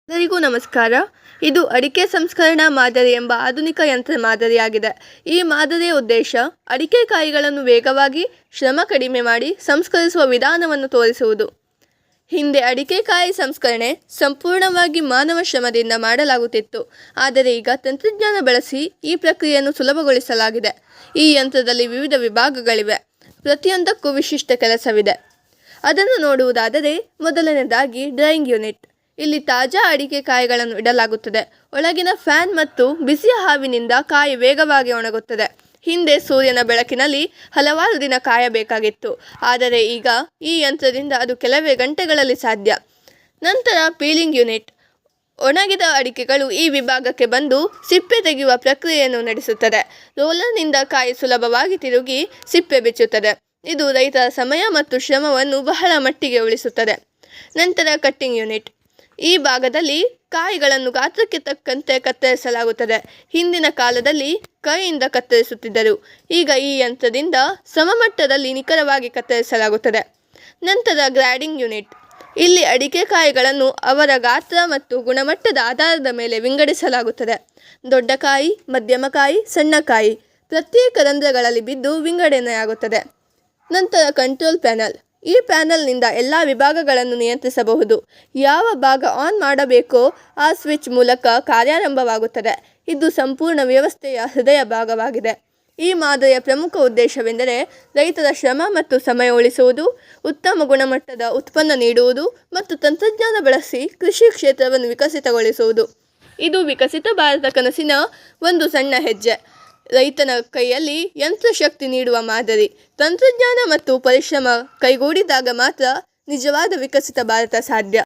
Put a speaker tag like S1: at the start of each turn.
S1: ಎಲ್ಲರಿಗೂ ನಮಸ್ಕಾರ. ಇದು ಅಡಿಕೆ ಸಂಸ್ಕರಣಾ ಮಾದರಿ ಎಂಬ ಆಧುನಿಕ ಯಂತ್ರ ಮಾದರಿಯಾಗಿದೆ. ಈ ಮಾದರಿಯ ಉದ್ದೇಶ ಅಡಿಕೆ ಕಾಯಿಗಳನ್ನು ವೇಗವಾಗಿ, ಶ್ರಮ ಕಡಿಮೆ ಮಾಡಿ ಸಂಸ್ಕರಿಸುವ ವಿಧಾನವನ್ನು ತೋರಿಸುವುದು. ಹಿಂದೆ ಅಡಿಕೆಕಾಯಿ ಸಂಸ್ಕರಣೆ ಸಂಪೂರ್ಣವಾಗಿ ಮಾನವ ಶ್ರಮದಿಂದ ಮಾಡಲಾಗುತ್ತಿತ್ತು. ಆದರೆ ಈಗ ತಂತ್ರಜ್ಞಾನ ಬಳಸಿ ಈ ಪ್ರಕ್ರಿಯೆಯನ್ನು ಸುಲಭಗೊಳಿಸಲಾಗಿದೆ. ಈ ಯಂತ್ರದಲ್ಲಿ ವಿವಿಧ ವಿಭಾಗಗಳಿವೆ. ಪ್ರತಿಯೊಂದಕ್ಕೂ ವಿಶಿಷ್ಟ ಕೆಲಸವಿದೆ. ಅದನ್ನು ನೋಡುವುದಾದರೆ ಮೊದಲನೇದಾಗಿ ಡ್ರೈಯಿಂಗ್ ಯೂನಿಟ್. ಇಲ್ಲಿ ತಾಜಾ ಅಡಿಕೆ ಕಾಯಿಗಳನ್ನು ಇಡಲಾಗುತ್ತದೆ. ಒಳಗಿನ ಫ್ಯಾನ್ ಮತ್ತು ಬಿಸಿಯ ಹಾವಿನಿಂದ ಕಾಯಿ ವೇಗವಾಗಿ ಒಣಗುತ್ತದೆ. ಹಿಂದೆ ಸೂರ್ಯನ ಬೆಳಕಿನಲ್ಲಿ ಹಲವಾರು ದಿನ ಕಾಯಬೇಕಾಗಿತ್ತು. ಆದರೆ ಈಗ ಈ ಯಂತ್ರದಿಂದ ಅದು ಕೆಲವೇ ಗಂಟೆಗಳಲ್ಲಿ ಸಾಧ್ಯ. ನಂತರ ಪೀಲಿಂಗ್ ಯೂನಿಟ್. ಒಣಗಿದ ಅಡಿಕೆಗಳು ಈ ವಿಭಾಗಕ್ಕೆ ಬಂದು ಸಿಪ್ಪೆ ತೆಗೆಯುವ ಪ್ರಕ್ರಿಯೆಯನ್ನು ನಡೆಸುತ್ತದೆ. ರೋಲರ್ನಿಂದ ಕಾಯಿ ಸುಲಭವಾಗಿ ತಿರುಗಿ ಸಿಪ್ಪೆ ಬಿಚ್ಚುತ್ತದೆ. ಇದು ರೈತರ ಸಮಯ ಮತ್ತು ಶ್ರಮವನ್ನು ಬಹಳ ಮಟ್ಟಿಗೆ ಉಳಿಸುತ್ತದೆ. ನಂತರ ಕಟ್ಟಿಂಗ್ ಯೂನಿಟ್. ಈ ಭಾಗದಲ್ಲಿ ಕಾಯಿಗಳನ್ನು ಗಾತ್ರಕ್ಕೆ ತಕ್ಕಂತೆ ಕತ್ತರಿಸಲಾಗುತ್ತದೆ. ಹಿಂದಿನ ಕಾಲದಲ್ಲಿ ಕೈಯಿಂದ ಕತ್ತರಿಸುತ್ತಿದ್ದರು. ಈಗ ಈ ಯಂತ್ರದಿಂದ ಸಮಮಟ್ಟದಲ್ಲಿ ನಿಖರವಾಗಿ ಕತ್ತರಿಸಲಾಗುತ್ತದೆ. ನಂತರ ಗ್ರೇಡಿಂಗ್ ಯೂನಿಟ್. ಇಲ್ಲಿ ಅಡಿಕೆ ಕಾಯಿಗಳನ್ನು ಅವರ ಗಾತ್ರ ಮತ್ತು ಗುಣಮಟ್ಟದ ಆಧಾರದ ಮೇಲೆ ವಿಂಗಡಿಸಲಾಗುತ್ತದೆ. ದೊಡ್ಡ ಕಾಯಿ, ಮಧ್ಯಮ ಕಾಯಿ, ಸಣ್ಣ ಕಾಯಿ ಪ್ರತ್ಯೇಕ ರಂಧ್ರಗಳಲ್ಲಿ ಬಿದ್ದು ವಿಂಗಡಣೆಯಾಗುತ್ತದೆ. ನಂತರ ಕಂಟ್ರೋಲ್ ಪ್ಯಾನಲ್. ಈ ಪ್ಯಾನಲ್ನಿಂದ ಎಲ್ಲ ವಿಭಾಗಗಳನ್ನು ನಿಯಂತ್ರಿಸಬಹುದು. ಯಾವ ಭಾಗ ಆನ್ ಮಾಡಬೇಕೋ ಆ ಸ್ವಿಚ್ ಮೂಲಕ ಕಾರ್ಯಾರಂಭವಾಗುತ್ತದೆ. ಇದು ಸಂಪೂರ್ಣ ವ್ಯವಸ್ಥೆಯ ಹೃದಯ ಭಾಗವಾಗಿದೆ. ಈ ಮಾದರಿಯ ಪ್ರಮುಖ ಉದ್ದೇಶವೆಂದರೆ ರೈತರ ಶ್ರಮ ಮತ್ತು ಸಮಯ ಉಳಿಸುವುದು, ಉತ್ತಮ ಗುಣಮಟ್ಟದ ಉತ್ಪನ್ನ ನೀಡುವುದು ಮತ್ತು ತಂತ್ರಜ್ಞಾನ ಬಳಸಿ ಕೃಷಿ ಕ್ಷೇತ್ರವನ್ನು ವಿಕಸಿತಗೊಳಿಸುವುದು. ಇದು ವಿಕಸಿತ ಭಾರತ ಕನಸಿನ ಒಂದು ಸಣ್ಣ ಹೆಜ್ಜೆ. ರೈತನ ಕೈಯಲ್ಲಿ ಯಂತ್ರಶಕ್ತಿ ನೀಡುವ ಮಾದರಿ. ತಂತ್ರಜ್ಞಾನ ಮತ್ತು ಪರಿಶ್ರಮ ಕೈಗೂಡಿದಾಗ ಮಾತ್ರ ನಿಜವಾದ ವಿಕಸಿತ ಭಾರತ ಸಾಧ್ಯ.